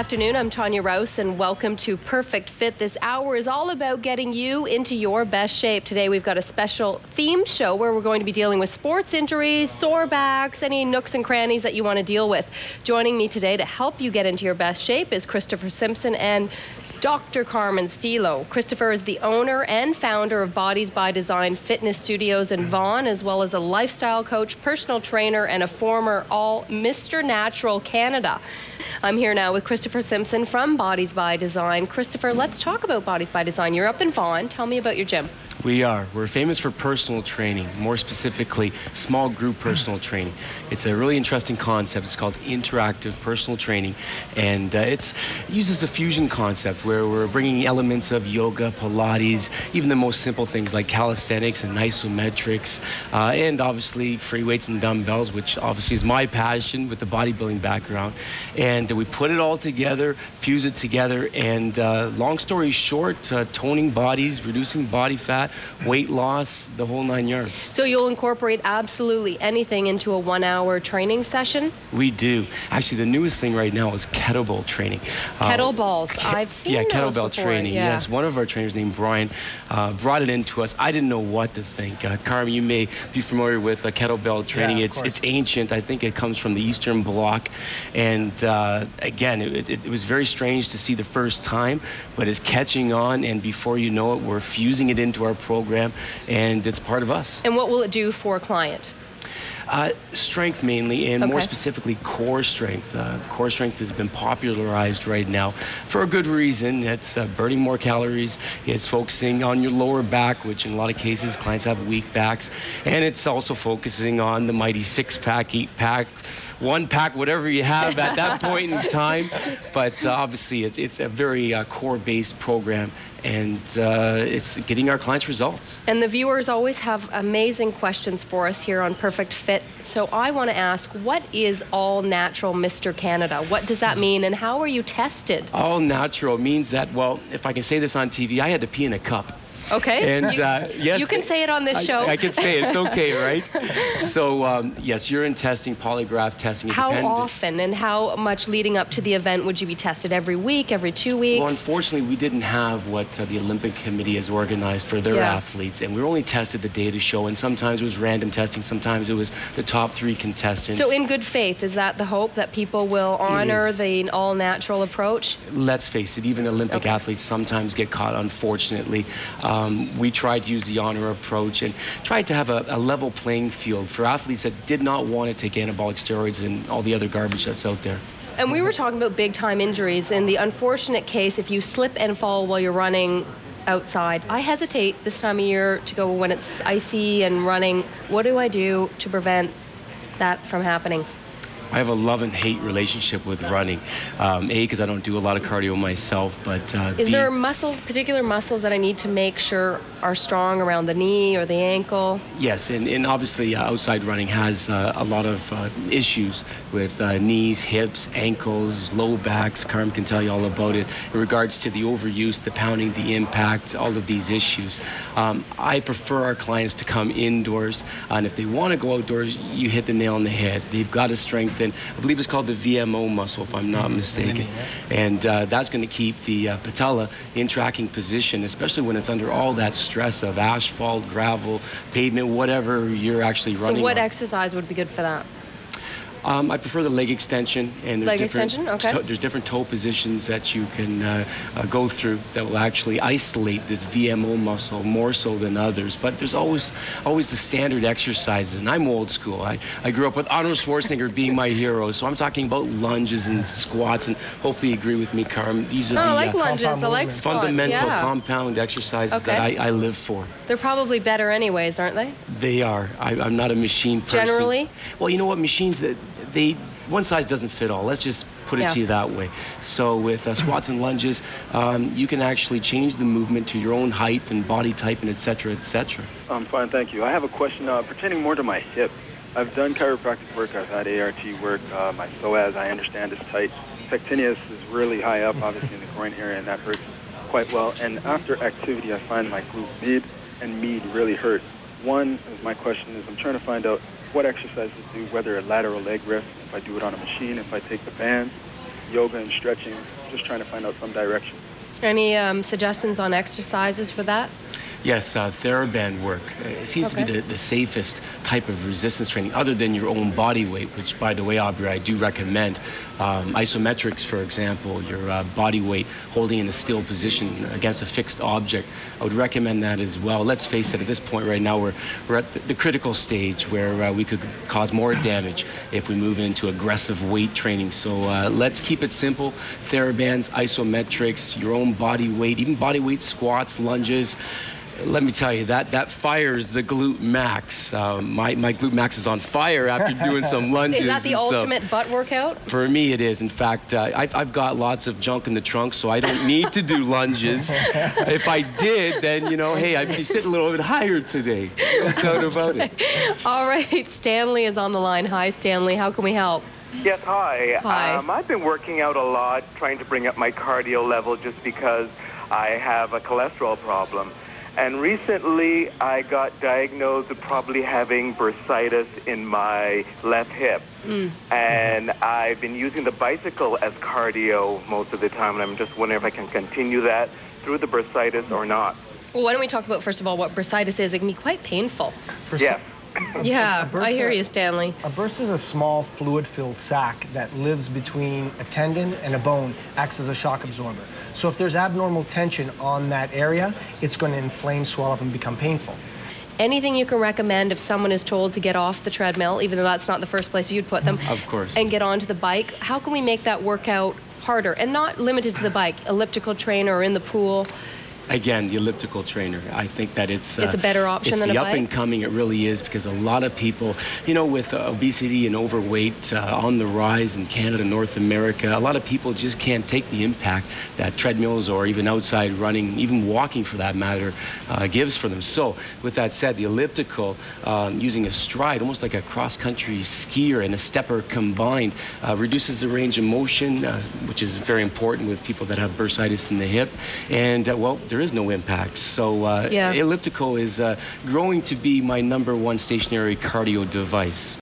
afternoon. I'm Tonya Rouse, and welcome to Perfect Fit. This hour is all about getting you into your best shape. Today, we've got a special theme show where we're going to be dealing with sports injuries, sore backs, any nooks and crannies that you want to deal with. Joining me today to help you get into your best shape is Christopher Simpson and Dr. Carmen Stilo. Christopher is the owner and founder of Bodies by Design Fitness Studios in Vaughan, as well as a lifestyle coach, personal trainer, and a former all Mr. Natural Canada. I'm here now with Christopher Simpson from Bodies by Design. Christopher, let's talk about Bodies by Design. You're up in Vaughan. Tell me about your gym. We are. We're famous for personal training, more specifically small group personal training. It's a really interesting concept. It's called interactive personal training, and it uses a fusion concept where we're bringing elements of yoga, Pilates, even the most simple things like calisthenics and isometrics, and obviously free weights and dumbbells, which obviously is my passion with the bodybuilding background. And we put it all together, fuse it together, and long story short, toning bodies, reducing body fat, weight loss, the whole 9 yards. So you'll incorporate absolutely anything into a 1-hour training session? We do. Actually, the newest thing right now is kettlebell training. Kettlebells. I've seen those kettlebell before. training. Yeah. Yes, one of our trainers named Brian brought it into us. I didn't know what to think. Carmen, you may be familiar with kettlebell training. Yeah, it's ancient. I think it comes from the Eastern Bloc. And again, it was very strange to see the first time, but it's catching on. And before you know it, we're fusing it into our program, and it's part of us. And what will it do for a client? Strength mainly, and more specifically core strength. Core strength has been popularized right now for a good reason. It's burning more calories. It's focusing on your lower back, which in a lot of cases clients have weak backs, and it's also focusing on the mighty 6-pack, 8-pack, 1-pack, whatever you have at that point in time. But obviously, it's a very core-based program, and it's getting our clients results. And the viewers always have amazing questions for us here on Perfect Fit. So I want to ask, what is all natural Mr. Canada? What does that mean, and how are you tested? All natural means that, well, if I can say this on TV, I had to pee in a cup. Okay. And yes, you can say it on this show. I can say it. It's okay, right? So yes, urine testing, polygraph testing. How often and how much leading up to the event would you be tested? Every week, every 2 weeks? Well, unfortunately, we didn't have what the Olympic Committee has organized for their athletes, and we were only tested the day of the show, and sometimes it was random testing, sometimes it was the top 3 contestants. So in good faith, is that the hope that people will honor the all-natural approach? Let's face it, even Olympic athletes sometimes get caught, unfortunately. We tried to use the honor approach and tried to have a level playing field for athletes that did not want to take anabolic steroids and all the other garbage that's out there. And we were talking about big-time injuries. In the unfortunate case, if you slip and fall while you're running outside, I hesitate this time of year to go when it's icy and running. What do I do to prevent that from happening? I have a love and hate relationship with running. Because I don't do a lot of cardio myself, but is there particular muscles that I need to make sure are strong around the knee or the ankle? Yes, and obviously outside running has a lot of issues with knees, hips, ankles, low backs. Carmen can tell you all about it in regards to the overuse, the pounding, the impact, all of these issues. I prefer our clients to come indoors, and if they want to go outdoors, you hit the nail on the head. They've got to strengthen. I believe it's called the VMO muscle, if I'm not mistaken. And that's going to keep the patella in tracking position, especially when it's under all that stress of asphalt, gravel, pavement, whatever you're actually running. So what on. exercise would be good for that? I prefer the leg extension, and there's there's different toe positions that you can go through that will actually isolate this VMO muscle more so than others. But there's always the standard exercises, and I'm old school. I grew up with Arnold Schwarzenegger being my hero, so I'm talking about lunges and squats, and hopefully you agree with me, Carmen. These are I like lunges, I like squats, fundamental compound exercises that I live for. They're probably better anyways, aren't they? They are. I'm not a machine person. Generally? Well, you know what, machines that one size doesn't fit all. Let's just put it to you that way. So with squats and lunges, you can actually change the movement to your own height and body type and et cetera, et cetera. I'm fine, thank you. I have a question pertaining more to my hip. I've done chiropractic work. I've had ART work. My psoas, I understand, is tight. Pectineus is really high up, obviously in the groin area, and that hurts quite well. And after activity, I find my glute mid and med really hurt. One is my question is I'm trying to find out what exercises do, whether a lateral leg lift, if I do it on a machine, if I take the bands. yoga and stretching, just trying to find out some direction. Any suggestions on exercises for that? Yes, TheraBand work. It seems to be the safest type of resistance training other than your own body weight, which, by the way, Aubrey, I do recommend. Isometrics, for example, your body weight holding in a still position against a fixed object. I would recommend that as well. Let's face it, at this point right now, we're at the critical stage where we could cause more damage if we move into aggressive weight training. So let's keep it simple. TheraBands, isometrics, your own body weight, even body weight squats, lunges. Let me tell you, that fires the glute max. My glute max is on fire after doing some lunges. Is that the ultimate butt workout? For me, it is. In fact, I've got lots of junk in the trunk, so I don't need to do lunges. If I did, then, you know, hey, I'd be sitting a little bit higher today. No doubt about it. All right, Stanley is on the line. Hi, Stanley. How can we help? Yes, hi. Hi. I've been working out a lot, trying to bring up my cardio level just because I have a cholesterol problem. And recently, I got diagnosed with probably having bursitis in my left hip. And I've been using the bicycle as cardio most of the time, and I'm just wondering if I can continue that through the bursitis or not. Well, why don't we talk about, first of all, what bursitis is? It can be quite painful. Yes. Yeah, I hear you, Stanley. A burst is a small fluid-filled sac that lives between a tendon and a bone, acts as a shock absorber. So if there's abnormal tension on that area, it's going to inflame, swell up, and become painful. Anything you can recommend if someone is told to get off the treadmill, even though that's not the first place you'd put them, of course, and get onto the bike? How can we make that workout harder and not limited to the bike? Elliptical trainer or in the pool? Again, the elliptical trainer. I think that it's a better option than a bike? It's the up and coming. It really is, because a lot of people, you know, with obesity and overweight on the rise in Canada, North America, a lot of people just can't take the impact that treadmills or even outside running, even walking for that matter, gives for them. So with that said, the elliptical, using a stride, almost like a cross-country skier and a stepper combined, reduces the range of motion, which is very important with people that have bursitis in the hip. And, well, there is no impact. So elliptical is growing to be my #1 stationary cardio device.